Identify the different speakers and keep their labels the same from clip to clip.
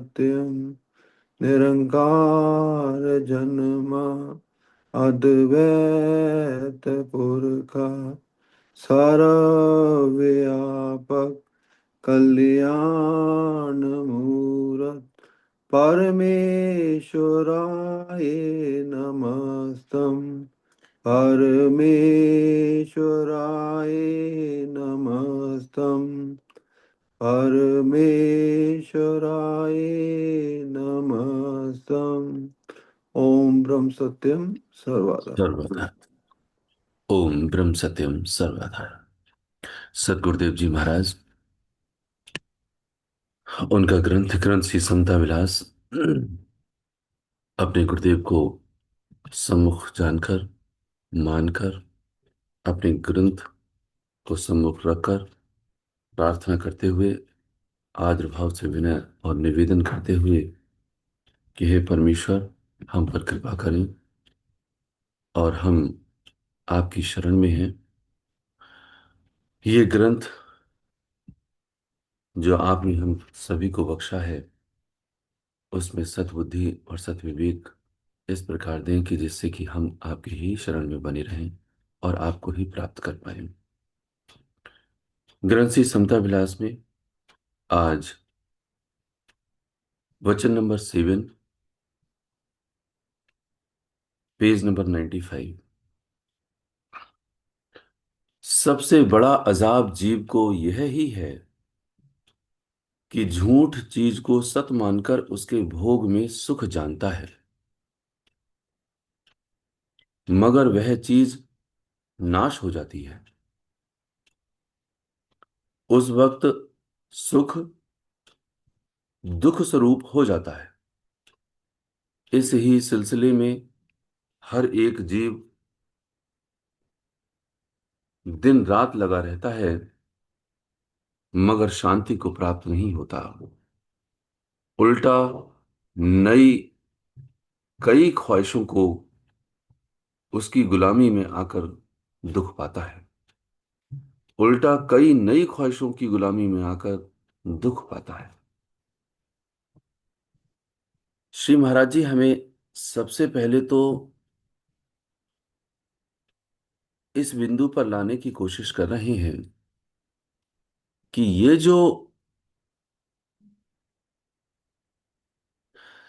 Speaker 1: सत्यम निरंकार जन्म अद्वैत पुरखा सर्वव्यापक कल्याण मूरत परमेश्वराय नमस्तम परमेश्वराय नमस्तम परमेश्वराय नमस्तम। ओम ब्रह्म सत्यम सर्वदा।
Speaker 2: सर्वदा। ओम ब्रह्म सत्यम सर्वदा। सदगुरुदेव जी महाराज, उनका ग्रंथ ग्रंथ श्री समता विलास अपने गुरुदेव को सम्मुख जानकर, मानकर, अपने ग्रंथ को सम्मुख रखकर प्रार्थना करते हुए, आदर भाव से विनय और निवेदन करते हुए कि हे परमेश्वर, हम पर कृपा करें और हम आपकी शरण में हैं। ये ग्रंथ जो आपने हम सभी को बख्शा है, उसमें सद्बुद्धि और सद्विवेक इस प्रकार दें कि जिससे कि हम आपकी ही शरण में बने रहें और आपको ही प्राप्त कर पाए। ग्रंथी समता विलास में आज वचन नंबर 7, पेज नंबर 95। सबसे बड़ा अजाब जीव को यह ही है कि झूठ चीज को सत मानकर उसके भोग में सुख जानता है, मगर वह चीज नाश हो जाती है। उस वक्त सुख दुख स्वरूप हो जाता है। इस ही सिलसिले में हर एक जीव दिन रात लगा रहता है, मगर शांति को प्राप्त नहीं होता। उल्टा नई कई ख्वाहिशों को उसकी गुलामी में आकर दुख पाता है। उल्टा कई नई ख्वाहिशों की गुलामी में आकर दुख पाता है। श्री महाराज जी हमें सबसे पहले तो इस बिंदु पर लाने की कोशिश कर रहे हैं कि ये जो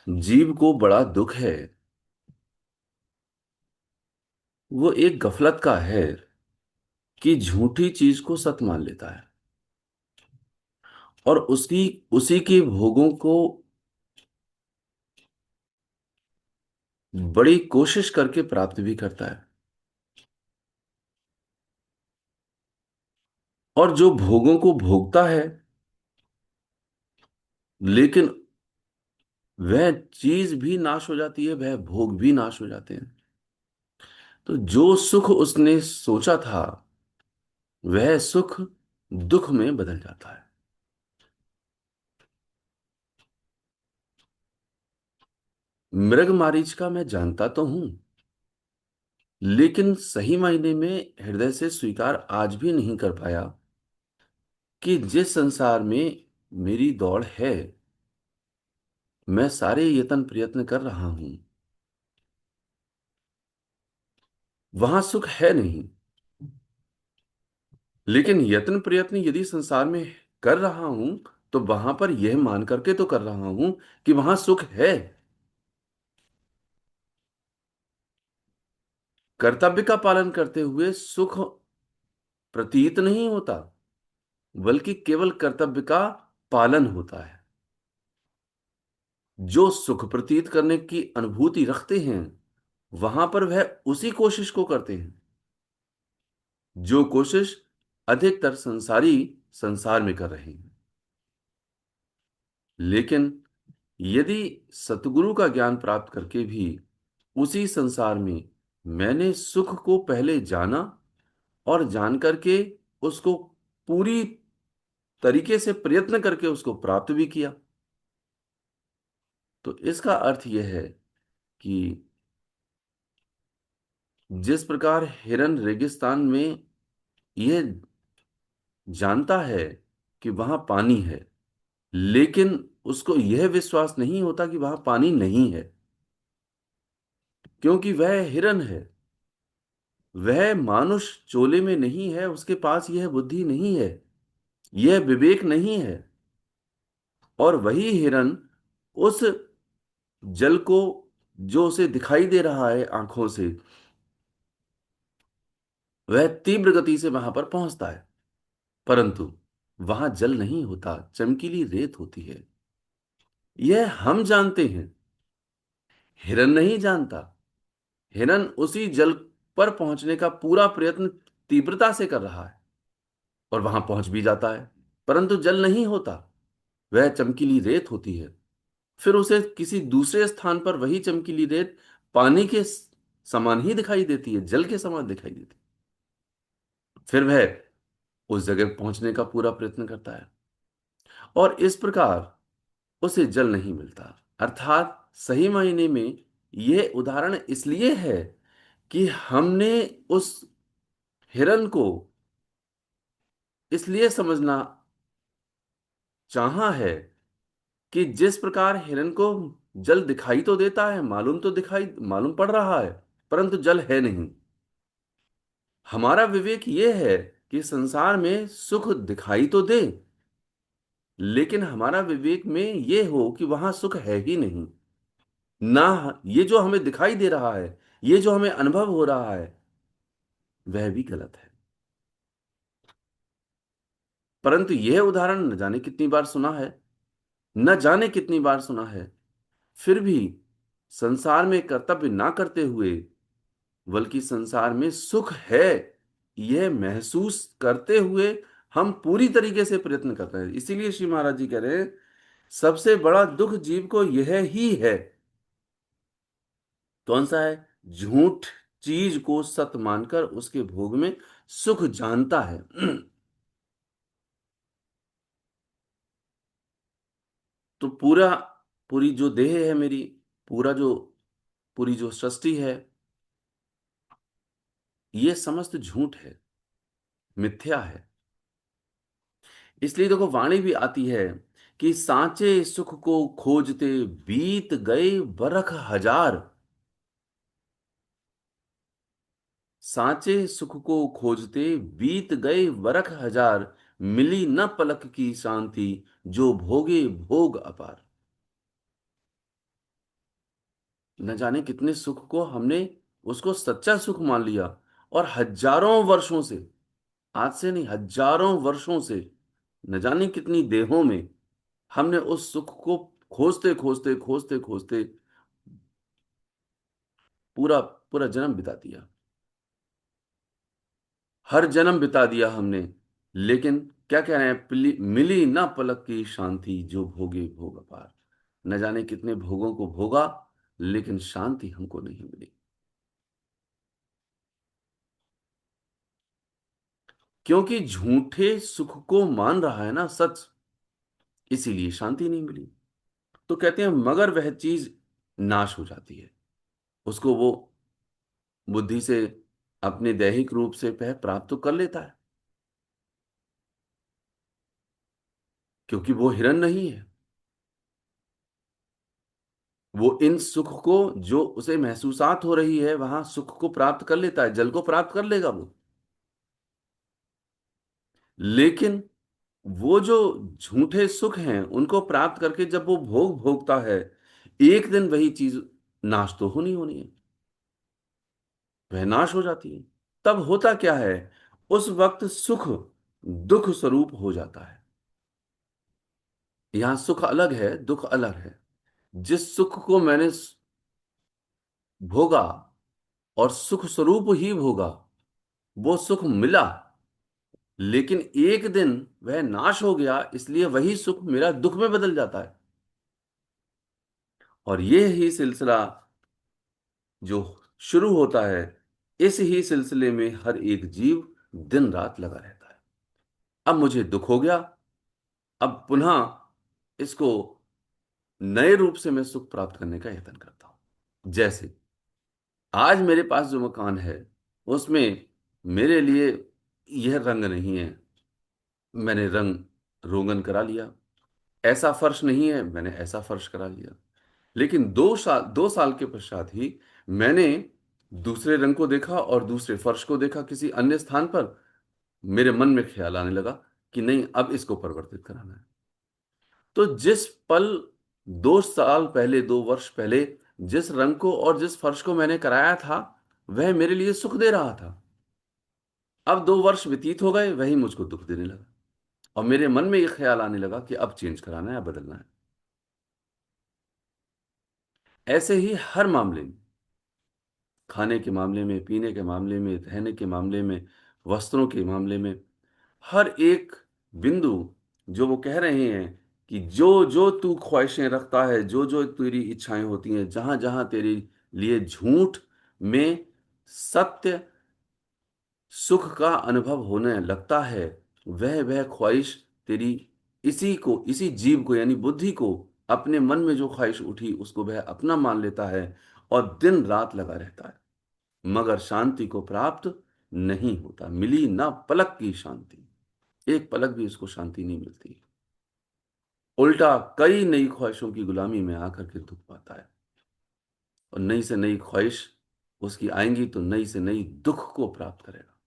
Speaker 2: जीव को बड़ा दुख है, वो एक गफलत का है कि झूठी चीज को सत मान लेता है और उसकी उसी के भोगों को बड़ी कोशिश करके प्राप्त भी करता है। और जो भोगों को भोगता है, लेकिन वह चीज भी नाश हो जाती है, वह भोग भी नाश हो जाते हैं। तो जो सुख उसने सोचा था, वह सुख दुख में बदल जाता है। मृग मारीच का मैं जानता तो हूं, लेकिन सही मायने में हृदय से स्वीकार आज भी नहीं कर पाया कि जिस संसार में मेरी दौड़ है, मैं सारे यत्न प्रयत्न कर रहा हूं, वहां सुख है नहीं। लेकिन यत्न प्रयत्न यदि संसार में कर रहा हूं, तो वहां पर यह मान करके तो कर रहा हूं कि वहां सुख है। कर्तव्य का पालन करते हुए सुख प्रतीत नहीं होता, बल्कि केवल कर्तव्य का पालन होता है। जो सुख प्रतीत करने की अनुभूति रखते हैं, वहां पर वह उसी कोशिश को करते हैं जो कोशिश अधिकतर संसारी संसार में कर रहे हैं। लेकिन यदि सतगुरु का ज्ञान प्राप्त करके भी उसी संसार में मैंने सुख को पहले जाना और जान करके उसको पूरी तरीके से प्रयत्न करके उसको प्राप्त भी किया, तो इसका अर्थ यह है कि जिस प्रकार हिरन रेगिस्तान में यह जानता है कि वहां पानी है, लेकिन उसको यह विश्वास नहीं होता कि वहां पानी नहीं है, क्योंकि वह हिरन है। वह मानुष चोले में नहीं है, उसके पास यह बुद्धि नहीं है, यह विवेक नहीं है। और वही हिरन उस जल को, जो उसे दिखाई दे रहा है आंखों से, वह तीव्र गति से वहां पर पहुंचता है, परंतु वहां जल नहीं होता, चमकीली रेत होती है। यह हम जानते हैं, हिरन नहीं जानता। हिरन उसी जल पर पहुंचने का पूरा प्रयत्न तीव्रता से कर रहा है और वहां पहुंच भी जाता है, परंतु जल नहीं होता, वह चमकीली रेत होती है। फिर उसे किसी दूसरे स्थान पर वही चमकीली रेत पानी के समान ही दिखाई देती है, जल के समान दिखाई देती है। फिर वह उस जगह पहुंचने का पूरा प्रयत्न करता है, और इस प्रकार उसे जल नहीं मिलता। अर्थात सही मायने में यह उदाहरण इसलिए है कि हमने उस हिरन को इसलिए समझना चाहा है कि जिस प्रकार हिरन को जल दिखाई तो देता है, मालूम पड़ रहा है, परंतु जल है नहीं। हमारा विवेक यह है कि संसार में सुख दिखाई तो दे, लेकिन हमारा विवेक में यह हो कि वहां सुख है ही नहीं। ना, ये जो हमें दिखाई दे रहा है, ये जो हमें अनुभव हो रहा है, वह भी गलत है। परंतु यह उदाहरण न जाने कितनी बार सुना है, न जाने कितनी बार सुना है, फिर भी संसार में कर्तव्य ना करते हुए, बल्कि संसार में सुख है यह महसूस करते हुए हम पूरी तरीके से प्रयत्न कर रहे हैं। इसीलिए श्री महाराज जी कह रहे हैं, सबसे बड़ा दुख जीव को यह ही है। कौन सा है? झूठ चीज को सत्य मानकर उसके भोग में सुख जानता है। तो पूरी जो देह है मेरी, पूरा जो पूरी जो सृष्टि है, ये समस्त झूठ है, मिथ्या है। इसलिए देखो, वाणी भी आती है कि सांचे सुख को खोजते बीत गए बरख हजार। सांचे सुख को खोजते बीत गए बरख हजार, मिली न पलक की शांति, जो भोगे भोग अपार। न जाने कितने सुख को हमने उसको सच्चा सुख मान लिया, और हजारों वर्षों से, आज से नहीं, हजारों वर्षों से, न जाने कितनी देहों में हमने उस सुख को खोजते खोजते खोजते खोजते पूरा पूरा जन्म बिता दिया, हर जन्म बिता दिया हमने। लेकिन क्या कह रहे हैं, मिली ना पलक की शांति, जो भोगे भोग अपार। न जाने कितने भोगों को भोगा, लेकिन शांति हमको नहीं मिली, क्योंकि झूठे सुख को मान रहा है ना सच, इसीलिए शांति नहीं मिली। तो कहते हैं मगर वह चीज नाश हो जाती है, उसको वो बुद्धि से, अपने दैहिक रूप से वह प्राप्त तो कर लेता है, क्योंकि वो हिरन नहीं है। वो इन सुख को, जो उसे महसूसात हो रही है, वहां सुख को प्राप्त कर लेता है, जल को प्राप्त कर लेगा वो। लेकिन वो जो झूठे सुख हैं, उनको प्राप्त करके जब वो भोग भोगता है, एक दिन वही चीज नाश तो होनी होनी है, वह नाश हो जाती है। तब होता क्या है, उस वक्त सुख दुख स्वरूप हो जाता है। यहां सुख अलग है, दुख अलग है। जिस सुख को मैंने भोगा और सुख स्वरूप ही भोगा, वो सुख मिला, लेकिन एक दिन वह नाश हो गया, इसलिए वही सुख मेरा दुख में बदल जाता है। और ये ही सिलसिला जो शुरू होता है, इस ही सिलसिले में हर एक जीव दिन रात लगा रहता है। अब मुझे दुख हो गया, अब पुनः इसको नए रूप से मैं सुख प्राप्त करने का यत्न करता हूं। जैसे आज मेरे पास जो मकान है, उसमें मेरे लिए यह रंग नहीं है, मैंने रंग रोगन करा लिया, ऐसा फर्श नहीं है, मैंने ऐसा फर्श करा लिया। लेकिन 2 साल के पश्चात ही मैंने दूसरे रंग को देखा और दूसरे फर्श को देखा किसी अन्य स्थान पर। मेरे मन में ख्याल आने लगा कि नहीं, अब इसको परिवर्तित कराना है। तो जिस पल 2 साल पहले, 2 वर्ष पहले जिस रंग को और जिस फर्श को मैंने कराया था, वह मेरे लिए सुख दे रहा था। अब 2 वर्ष व्यतीत हो गए, वही मुझको दुख देने लगा। और मेरे मन में यह ख्याल आने लगा कि अब चेंज कराना है, अब बदलना है। ऐसे ही हर मामले में, खाने के मामले में, पीने के मामले में, रहने के मामले में, वस्त्रों के मामले में, हर एक बिंदु जो वो कह रहे हैं कि जो जो तू ख्वाहिशें रखता है, जो जो तेरी इच्छाएं होती हैं, जहां जहां तेरे लिए झूठ में सत्य सुख का अनुभव होने लगता है, वह ख्वाहिश तेरी, इसी जीव को यानी बुद्धि को, अपने मन में जो ख्वाहिश उठी उसको वह अपना मान लेता है और दिन रात लगा रहता है, मगर शांति को प्राप्त नहीं होता। मिली ना पलक की शांति, एक पलक भी उसको शांति नहीं मिलती। उल्टा कई नई ख्वाहिशों की गुलामी में आकर के दुख पाता है। और नई से नई ख्वाहिश उसकी आएंगी तो नई से नई दुख को प्राप्त करेगा।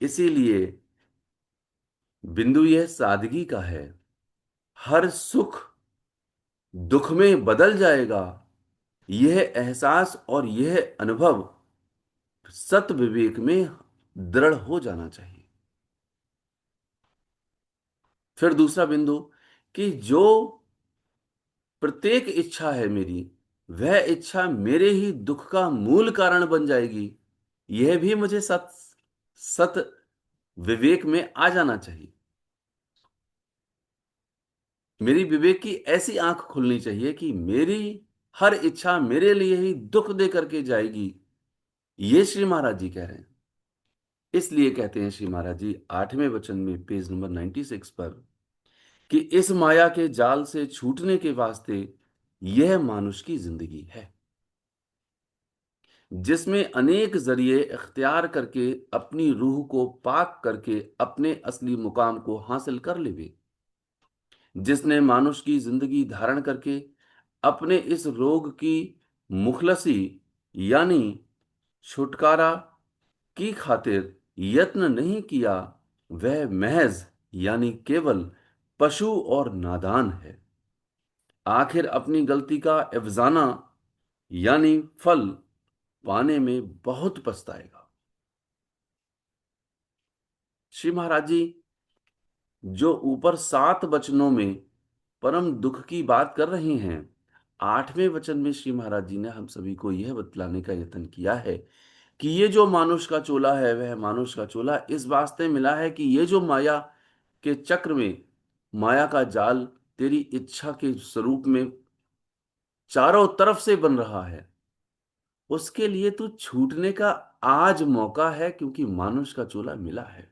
Speaker 2: इसीलिए बिंदु यह सादगी का है। हर सुख दुख में बदल जाएगा, यह एहसास और यह अनुभव सत विवेक में दृढ़ हो जाना चाहिए। फिर दूसरा बिंदु कि जो प्रत्येक इच्छा है मेरी, वह इच्छा मेरे ही दुख का मूल कारण बन जाएगी, यह भी मुझे सत सत विवेक में आ जाना चाहिए। मेरी विवेक की ऐसी आंख खुलनी चाहिए कि मेरी हर इच्छा मेरे लिए ही दुख दे करके जाएगी। ये श्री महाराज जी कह रहे हैं। इसलिए कहते हैं श्री महाराज जी 8वें वचन में, पेज नंबर 96 पर, कि इस माया के जाल से छूटने के वास्ते यह मानुष की जिंदगी है, जिसमें अनेक जरिए इख्तियार करके अपनी रूह को पाक करके अपने असली मुकाम को हासिल कर लेवे। जिसने मानुष की जिंदगी धारण करके अपने इस रोग की मुखलसी यानी छुटकारा की खातिर यत्न नहीं किया, वह महज यानी केवल पशु और नादान है। आखिर अपनी गलती का एवजाना यानी फल पाने में बहुत पछताएगा। श्री महाराज जी जो ऊपर 7 वचनों में परम दुख की बात कर रहे हैं, 8वें वचन में श्री महाराज जी ने हम सभी को यह बतलाने का यत्न किया है कि ये जो मानुष का चोला है, वह मानुष का चोला इस वास्ते मिला है कि ये जो माया के चक्र में, माया का जाल तेरी इच्छा के स्वरूप में चारों तरफ से बन रहा है, उसके लिए तू छूटने का आज मौका है, क्योंकि मानुष का चोला मिला है।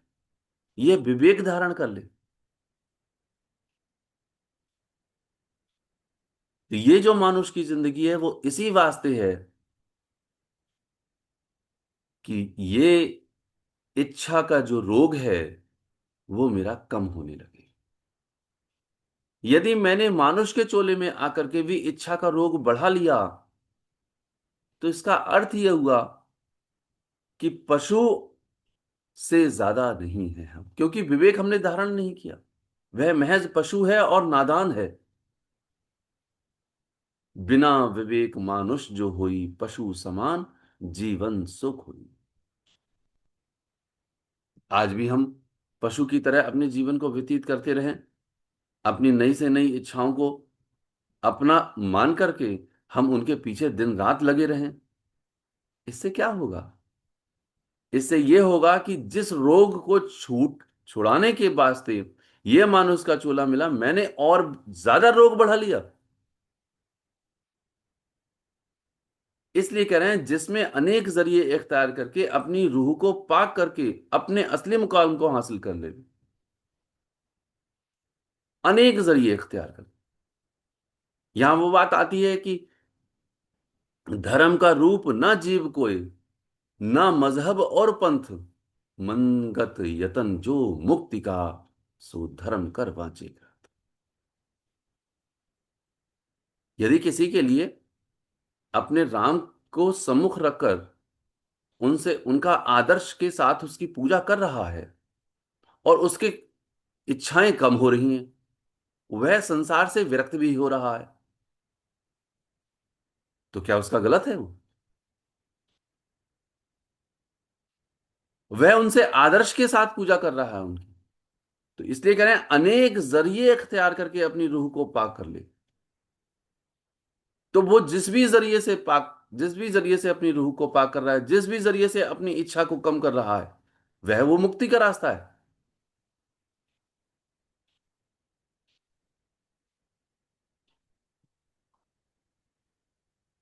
Speaker 2: यह विवेक धारण कर ले। तो ये जो मानुष की जिंदगी है वो इसी वास्ते है कि ये इच्छा का जो रोग है वो मेरा कम होने लगे। यदि मैंने मानुष के चोले में आकर के भी इच्छा का रोग बढ़ा लिया, तो इसका अर्थ यह हुआ कि पशु से ज्यादा नहीं है हम, क्योंकि विवेक हमने धारण नहीं किया। वह महज पशु है और नादान है। बिना विवेक मानुष जो होई, पशु समान जीवन सुख हुई। आज भी हम पशु की तरह अपने जीवन को व्यतीत करते रहें, अपनी नई से नई इच्छाओं को अपना मान करके हम उनके पीछे दिन रात लगे रहें, इससे क्या होगा? इससे यह होगा कि जिस रोग को छुड़ाने के वास्ते यह मानुष का चोला मिला, मैंने और ज्यादा रोग बढ़ा लिया। इसलिए कह रहे हैं जिसमें अनेक जरिए इख्तियार करके अपनी रूह को पाक करके अपने असली मुकाम को हासिल कर ले। अनेक जरिए इख्तियार कर। यहां वो बात आती है कि धर्म का रूप न जीव कोई, न मजहब और पंथ, मनगत यतन जो मुक्ति का, सो धर्म कर वांचेगा। यदि किसी के लिए अपने राम को सम्मुख रखकर उनसे उनका आदर्श के साथ उसकी पूजा कर रहा है और उसकी इच्छाएं कम हो रही हैं, वह संसार से विरक्त भी हो रहा है, तो क्या उसका गलत है वो? वह उनसे आदर्श के साथ पूजा कर रहा है उनकी। तो इसलिए कह रहे हैं अनेक जरिए इख्तियार करके अपनी रूह को पाक कर ले। तो वो जिस भी जरिए से अपनी रूह को पाक कर रहा है, जिस भी जरिए से अपनी इच्छा को कम कर रहा है, वह वो मुक्ति का रास्ता है।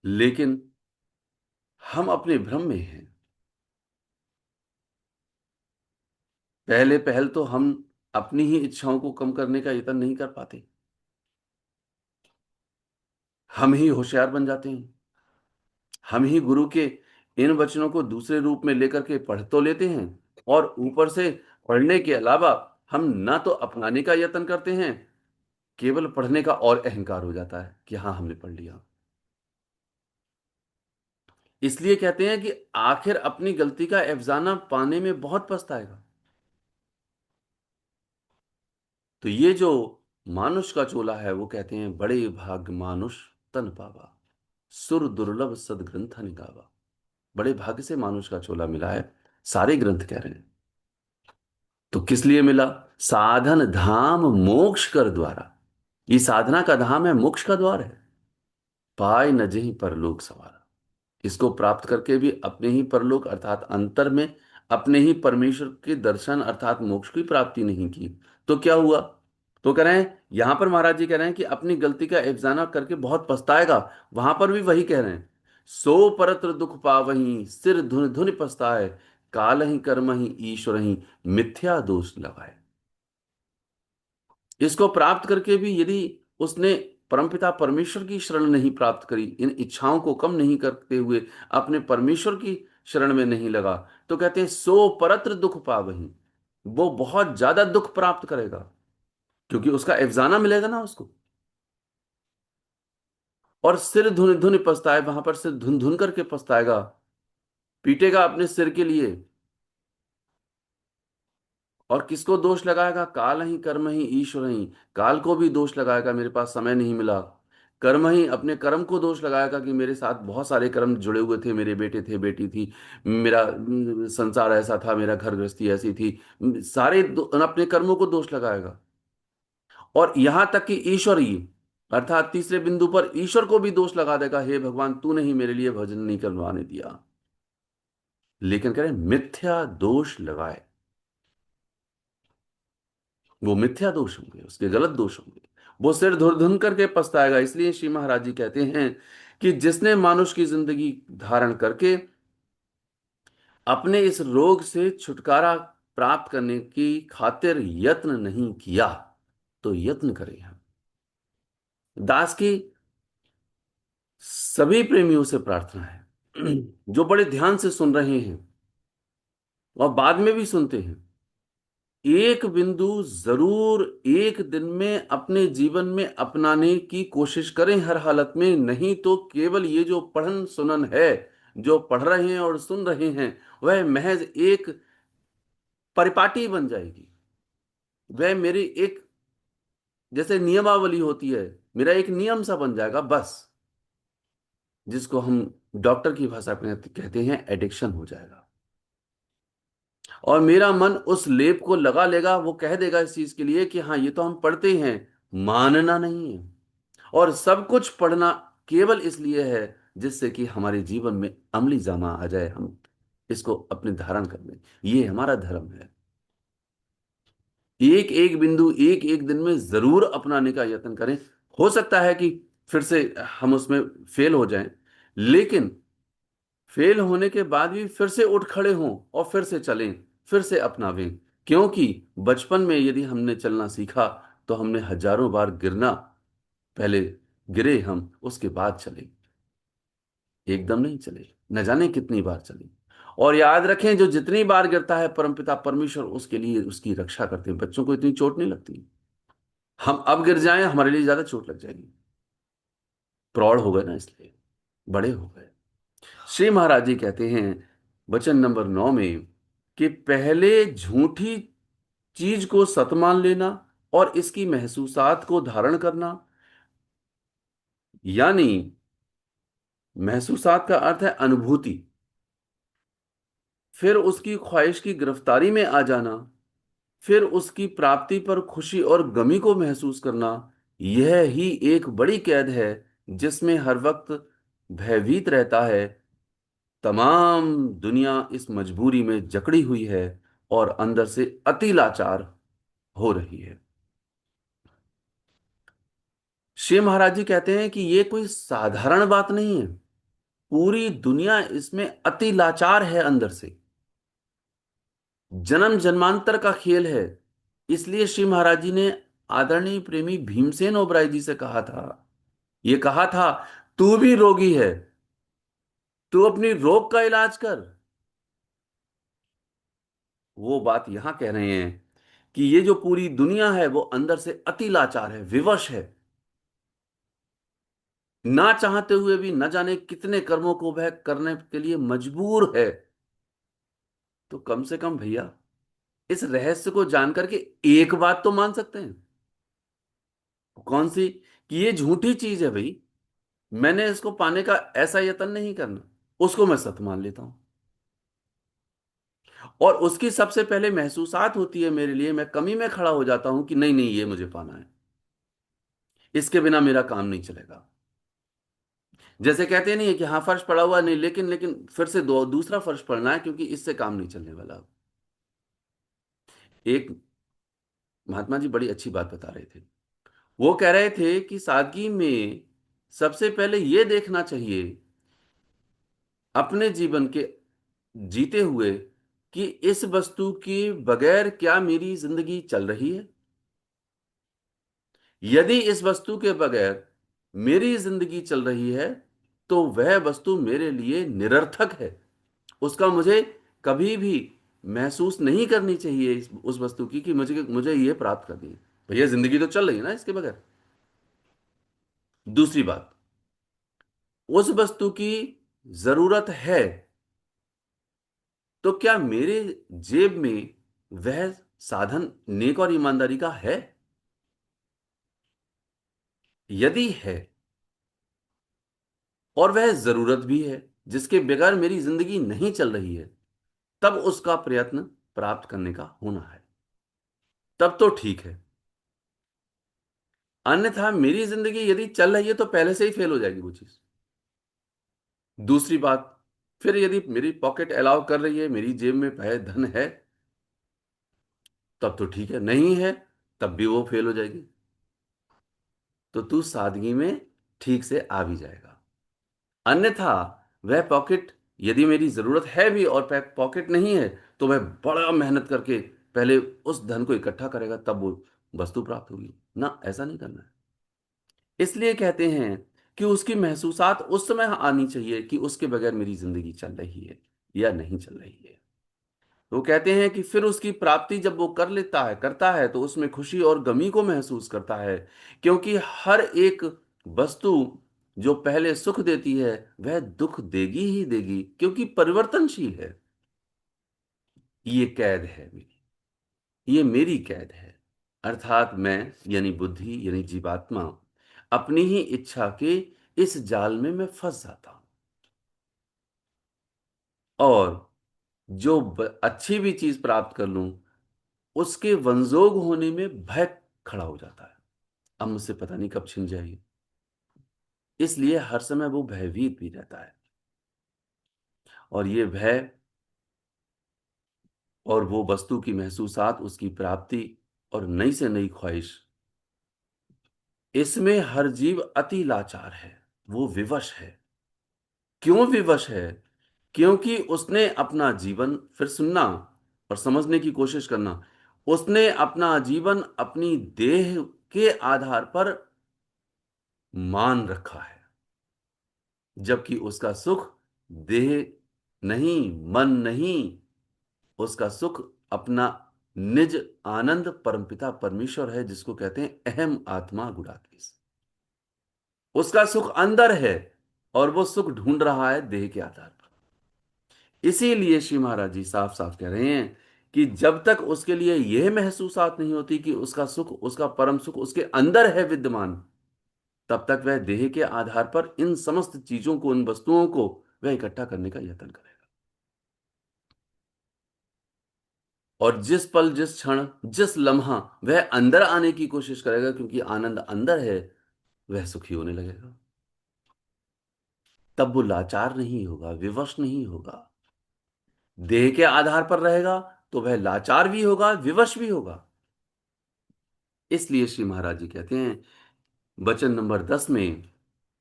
Speaker 2: लेकिन हम अपने भ्रम में हैं। पहले पहल तो हम अपनी ही इच्छाओं को कम करने का यत्न नहीं कर पाते, हम ही होशियार बन जाते हैं। हम ही गुरु के इन वचनों को दूसरे रूप में लेकर के पढ़ तो लेते हैं, और ऊपर से पढ़ने के अलावा हम ना तो अपनाने का यत्न करते हैं, केवल पढ़ने का और अहंकार हो जाता है कि हाँ हमने पढ़ लिया। इसलिए कहते हैं कि आखिर अपनी गलती का अफजाना पाने में बहुत पछताएगा। तो ये जो मानुष का चोला है, वो कहते हैं बड़े भाग्य मानुष तन पावा, सुर दुर्लभ सदग्रंथ निगावा। बड़े भाग्य से मानुष का चोला मिला है, सारे ग्रंथ कह रहे हैं। तो किस लिए मिला? साधन धाम मोक्ष कर द्वारा। ये साधना का धाम है, मोक्ष का द्वार है। पाय न जेहि परलोक सवारा। इसको प्राप्त करके भी अपने ही परलोक अर्थात अंतर में अपने ही परमेश्वर के दर्शन अर्थात मोक्ष की प्राप्ति नहीं की, तो क्या हुआ? तो कह रहे हैं, यहां पर महाराज जी कह रहे हैं कि अपनी गलती का इफ्जाना करके बहुत पछताएगा। वहां पर भी वही कह रहे हैं, सो परत्र दुख पावहीं सिर धुन धुन पछताए, काल ही कर्म ही ईश्वर ही मिथ्या दोष लगाए। इसको प्राप्त करके भी यदि उसने परमपिता परमेश्वर की शरण नहीं प्राप्त करी, इन इच्छाओं को कम नहीं करते हुए अपने परमेश्वर की शरण में नहीं लगा, तो कहते हैं सो परत्र दुख पावहीं, वो बहुत ज्यादा दुख प्राप्त करेगा, क्योंकि उसका अफजाना मिलेगा ना उसको। और सिर धुन धुन पछताए, वहां पर सिर धुन धुन करके पछताएगा, पीटेगा अपने सिर के लिए। और किसको दोष लगाएगा? काल ही कर्म ही ईश्वर ही। काल को भी दोष लगाएगा, मेरे पास समय नहीं मिला। कर्म ही अपने कर्म को दोष लगाएगा कि मेरे साथ बहुत सारे कर्म जुड़े हुए थे, मेरे बेटे थे, बेटी थी, मेरा संसार ऐसा था, मेरा घर गृहस्थी ऐसी थी। अपने कर्मों को दोष लगाएगा। और यहां तक कि ईश्वर ही अर्थात तीसरे बिंदु पर ईश्वर को भी दोष लगा देगा, हे भगवान तूने ही मेरे लिए भजन नहीं करवाने दिया। लेकिन कह रहे मिथ्या दोष लगाए, वो मिथ्या दोष होंगे, उसके गलत दोष होंगे, वो सिर धुर धुन करके पछताएगा। इसलिए श्री महाराज जी कहते हैं कि जिसने मानुष की जिंदगी धारण करके अपने इस रोग से छुटकारा प्राप्त करने की खातिर यत्न नहीं किया, तो यत्न करें हम। दास की सभी प्रेमियों से प्रार्थना है जो बड़े ध्यान से सुन रहे हैं और बाद में भी सुनते हैं, एक बिंदु जरूर एक दिन में अपने जीवन में अपनाने की कोशिश करें हर हालत में। नहीं तो केवल ये जो पढ़न सुनन है, जो पढ़ रहे हैं और सुन रहे हैं, वह महज एक परिपाटी बन जाएगी। वह मेरी एक, जैसे नियमावली होती है, मेरा एक नियम सा बन जाएगा बस, जिसको हम डॉक्टर की भाषा में कहते हैं एडिक्शन हो जाएगा। और मेरा मन उस लेप को लगा लेगा, वो कह देगा इस चीज के लिए कि हाँ ये तो हम पढ़ते हैं, मानना नहीं है। और सब कुछ पढ़ना केवल इसलिए है जिससे कि हमारे जीवन में अमली जामा आ जाए, हम इसको अपने धारण कर लें। ये हमारा धर्म है। एक एक बिंदु एक एक दिन में जरूर अपनाने का यत्न करें। हो सकता है कि फिर से हम उसमें फेल हो जाएं, लेकिन फेल होने के बाद भी फिर से उठ खड़े हों और फिर से चलें, फिर से अपनावें। क्योंकि बचपन में यदि हमने चलना सीखा तो हमने हजारों बार गिरना, पहले गिरे हम, उसके बाद चले, एकदम नहीं चले, न जाने कितनी बार चले। और याद रखें, जो जितनी बार गिरता है परमपिता परमेश्वर उसके लिए उसकी रक्षा करते हैं। बच्चों को इतनी चोट नहीं लगती, हम अब गिर जाएं हमारे लिए ज्यादा चोट लग जाएगी। प्रौढ़ हो गए ना, इसलिए बड़े हो गए। श्री महाराज जी कहते हैं वचन नंबर 9 में कि पहले झूठी चीज को सत मान लेना और इसकी महसूसात को धारण करना, यानी महसूसात का अर्थ है अनुभूति, फिर उसकी ख्वाहिश की गिरफ्तारी में आ जाना, फिर उसकी प्राप्ति पर खुशी और गमी को महसूस करना, यह ही एक बड़ी कैद है जिसमें हर वक्त भयभीत रहता है। तमाम दुनिया इस मजबूरी में जकड़ी हुई है और अंदर से अति लाचार हो रही है। शिव महाराज जी कहते हैं कि ये कोई साधारण बात नहीं है, पूरी दुनिया इसमें अति लाचार है अंदर से, जन्म जन्मांतर का खेल है। इसलिए श्री महाराज जी ने आदरणीय प्रेमी भीमसेन ओबराय जी से कहा था, ये कहा था, तू भी रोगी है, तू अपनी रोग का इलाज कर। वो बात यहां कह रहे हैं कि ये जो पूरी दुनिया है वो अंदर से अति लाचार है, विवश है, ना चाहते हुए भी न जाने कितने कर्मों को वह करने के लिए मजबूर है। तो कम से कम भैया इस रहस्य को जानकर के एक बात तो मान सकते हैं। कौन सी? कि ये झूठी चीज है भाई, मैंने इसको पाने का ऐसा यत्न नहीं करना, उसको मैं सत्य मान लेता हूं। और उसकी सबसे पहले महसूसात होती है मेरे लिए, मैं कमी में खड़ा हो जाता हूं कि नहीं नहीं ये मुझे पाना है, इसके बिना मेरा काम नहीं चलेगा। जैसे कहते नहीं है कि हाँ फर्श पड़ा हुआ नहीं, लेकिन लेकिन फिर से दूसरा फर्श पड़ना है क्योंकि इससे काम नहीं चलने वाला। एक महात्मा जी बड़ी अच्छी बात बता रहे थे। वो कह रहे थे कि सादगी में सबसे पहले यह देखना चाहिए अपने जीवन के जीते हुए कि इस वस्तु के बगैर क्या मेरी जिंदगी चल रही है। यदि इस वस्तु के बगैर मेरी जिंदगी चल रही है तो वह वस्तु मेरे लिए निरर्थक है, उसका मुझे कभी भी महसूस नहीं करनी चाहिए उस वस्तु की कि मुझे मुझे ये प्राप्त करनी है। भैया जिंदगी तो चल रही है ना इसके बगैर। दूसरी बात, उस वस्तु की जरूरत है तो क्या मेरे जेब में वह साधन नेक और ईमानदारी का है? यदि है और वह जरूरत भी है जिसके बगैर मेरी जिंदगी नहीं चल रही है, तब उसका प्रयत्न प्राप्त करने का होना है, तब तो ठीक है। अन्यथा मेरी जिंदगी यदि चल रही है तो पहले से ही फेल हो जाएगी वो चीज। दूसरी बात, फिर यदि मेरी पॉकेट अलाउ कर रही है, मेरी जेब में धन है, तब तो ठीक है, नहीं है तब भी वो फेल हो जाएगी। तो तू सादगी में ठीक से आ भी जाएगा। अन्यथा वह पॉकेट, यदि मेरी जरूरत है भी और पॉकेट नहीं है, तो वह बड़ा मेहनत करके पहले उस धन को इकट्ठा करेगा, तब वो वस्तु प्राप्त होगी ना। ऐसा नहीं करना है। इसलिए कहते हैं कि उसकी महसूसात उस समय आनी चाहिए कि उसके बगैर मेरी जिंदगी चल रही है या नहीं चल रही है। वो कहते हैं कि फिर उसकी प्राप्ति जब वो कर लेता है, करता है, तो उसमें खुशी और गमी को महसूस करता है, क्योंकि हर एक वस्तु जो पहले सुख देती है वह दुख देगी ही देगी, क्योंकि परिवर्तनशील है। ये कैद है मेरी, ये मेरी कैद है। अर्थात मैं यानी बुद्धि यानी जीवात्मा अपनी ही इच्छा के इस जाल में मैं फंस जाता हूं। और जो अच्छी भी चीज प्राप्त कर लूं, उसके वंजोग होने में भय खड़ा हो जाता है, अब मुझसे पता नहीं कब छिन जाएगी। इसलिए हर समय वो भयभीत भी रहता है। और ये भय और वो वस्तु की महसूसात, उसकी प्राप्ति और नई से नई ख्वाहिश, इसमें हर जीव अति लाचार है, वो विवश है। क्यों विवश है? क्योंकि उसने अपना जीवन, फिर सुनना और समझने की कोशिश करना, उसने अपना जीवन अपनी देह के आधार पर मान रखा है, जबकि उसका सुख देह नहीं, मन नहीं, उसका सुख अपना निज आनंद परमपिता परमेश्वर है, जिसको कहते हैं अहम आत्मा गुडाकेश। उसका सुख अंदर है, और वो सुख ढूंढ रहा है देह के आधार पर। इसीलिए श्री महाराज जी साफ साफ कह रहे हैं कि जब तक उसके लिए यह महसूसात नहीं होती कि उसका सुख, उसका परम सुख उसके अंदर है विद्यमान, तब तक वह देह के आधार पर इन समस्त चीजों को, इन वस्तुओं को वह इकट्ठा करने का यत्न करेगा। और जिस पल, जिस क्षण, जिस लम्हा वह अंदर आने की कोशिश करेगा, क्योंकि आनंद अंदर है, वह सुखी होने लगेगा। तब वो लाचार नहीं होगा, विवश नहीं होगा। देह के आधार पर रहेगा तो वह लाचार भी होगा, विवश भी होगा। इसलिए श्री महाराज जी कहते हैं वचन नंबर 10 में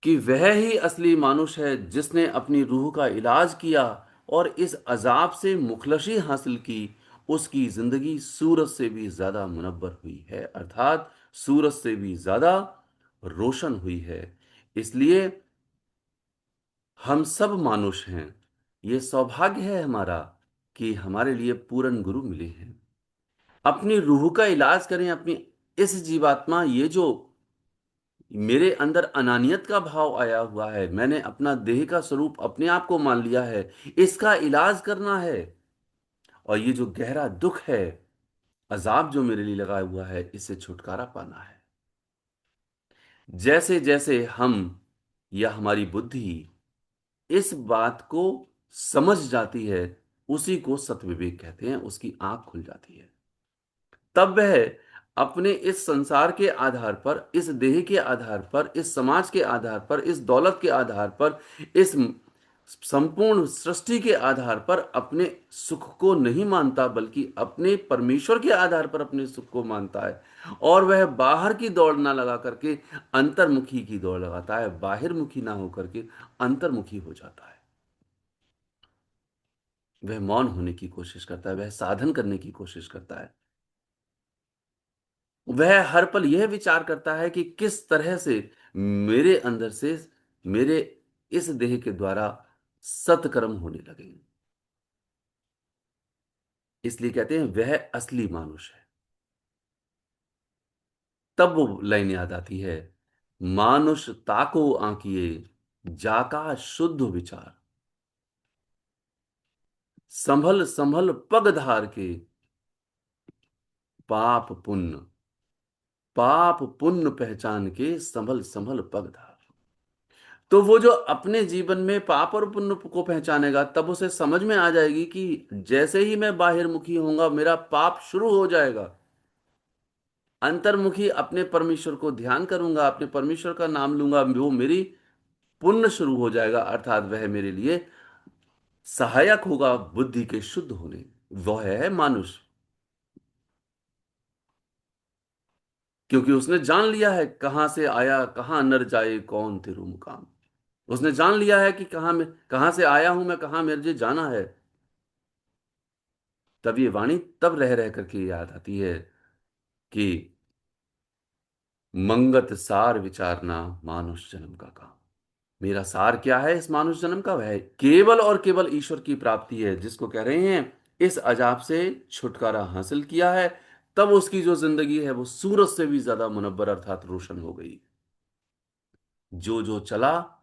Speaker 2: कि वह ही असली मानुष है जिसने अपनी रूह का इलाज किया और इस अजाब से मुखलसी हासिल की। उसकी जिंदगी सूरज से भी ज्यादा मुनव्वर हुई है, अर्थात सूरज से भी ज्यादा रोशन हुई है। इसलिए हम सब मानुष हैं। ये सौभाग्य है हमारा कि हमारे लिए पूर्ण गुरु मिले हैं। अपनी रूह का इलाज करें, अपनी इस जीवात्मा, ये जो मेरे अंदर अनानियत का भाव आया हुआ है, मैंने अपना देह का स्वरूप अपने आप को मान लिया है, इसका इलाज करना है। और ये जो गहरा दुख है, अजाब जो मेरे लिए लगा हुआ है, इससे छुटकारा पाना है। जैसे जैसे हम या हमारी बुद्धि इस बात को समझ जाती है, उसी को सतविवेक कहते हैं, उसकी आंख खुल जाती है। तब वह अपने इस संसार के आधार पर, इस देह के आधार पर, इस समाज के आधार पर, इस दौलत के आधार पर, इस संपूर्ण सृष्टि के आधार पर अपने सुख को नहीं मानता, बल्कि अपने परमेश्वर के आधार पर अपने सुख को मानता है। और वह बाहर की दौड़ ना लगा करके अंतर्मुखी की दौड़ लगाता है, बाहिरमुखी ना होकर के अंतर्मुखी हो जाता है। वह मौन होने की कोशिश करता है, वह साधन करने की कोशिश करता है। वह हर पल यह विचार करता है कि किस तरह से मेरे अंदर से, मेरे इस देह के द्वारा सत्कर्म होने लगे। इसलिए कहते हैं वह असली मानुष है। तब वो लाइन याद आती है, मानुष ताको आंकिए, जाका शुद्ध विचार, संभल संभल पग धार के, पाप पुण्य, पाप पुण्य पहचान के, संभल संभल पग धार। तो वो जो अपने जीवन में पाप और पुण्य को पहचानेगा, तब उसे समझ में आ जाएगी कि जैसे ही मैं बाहिरमुखी होऊंगा, मेरा पाप शुरू हो जाएगा। अंतर्मुखी अपने परमेश्वर को ध्यान करूंगा, अपने परमेश्वर का नाम लूंगा, वो मेरी पुण्य शुरू हो जाएगा, अर्थात वह मेरे लिए सहायक होगा बुद्धि के शुद्ध होने। वह है मानुष, क्योंकि उसने जान लिया है कहां से आया, कहां नर जाए, कौन तेरू मुकाम। उसने जान लिया है कि कहां से आया हूं मैं, कहां मुझे जाना है। तब ये वाणी तब रह रह करके याद आती है कि मंगत सार विचारना मानुष जन्म का काम। मेरा सार क्या है इस मानुष जन्म का? वह केवल और केवल ईश्वर की प्राप्ति है, जिसको कह रहे हैं इस अजाब से छुटकारा हासिल किया है। तब उसकी जो जिंदगी है वो सूरज से भी ज्यादा मुनव्वर, अर्थात रोशन हो गई। जो जो चला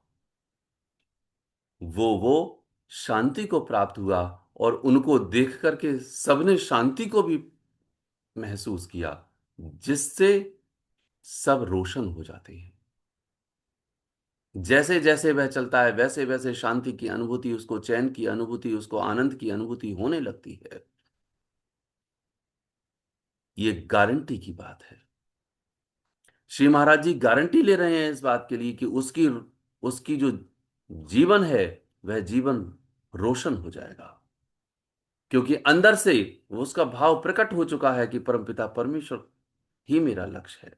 Speaker 2: वो शांति को प्राप्त हुआ, और उनको देख करके सबने शांति को भी महसूस किया, जिससे सब रोशन हो जाते हैं। जैसे जैसे वह चलता है, वैसे वैसे शांति की अनुभूति उसको, चैन की अनुभूति उसको, आनंद की अनुभूति होने लगती है। ये गारंटी की बात है। श्री महाराज जी गारंटी ले रहे हैं इस बात के लिए कि उसकी उसकी जो जीवन है, वह जीवन रोशन हो जाएगा, क्योंकि अंदर से वो उसका भाव प्रकट हो चुका है कि परमपिता परमेश्वर ही मेरा लक्ष्य है।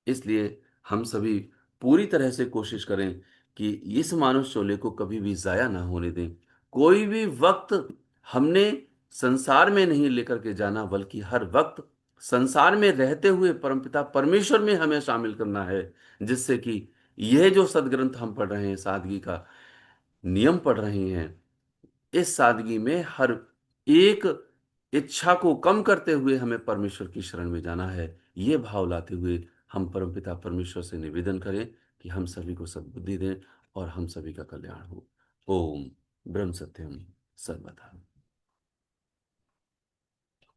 Speaker 2: इसलिए हम सभी पूरी तरह से कोशिश करें कि इस मानव शोले को कभी भी जाया ना होने दें। कोई भी वक्त हमने संसार में नहीं लेकर के जाना, बल्कि हर वक्त संसार में रहते हुए परमपिता परमेश्वर में हमें शामिल करना है, जिससे कि यह जो सदग्रंथ हम पढ़ रहे हैं, सादगी का नियम पढ़ रहे हैं, इस सादगी में हर एक इच्छा को कम करते हुए हमें परमेश्वर की शरण में जाना है। ये भाव लाते हुए हम परमपिता परमेश्वर से निवेदन करें कि हम सभी को सद्बुद्धि दें और हम सभी का कल्याण हो। ओम ब्रह्म सत्यम सर्वदा।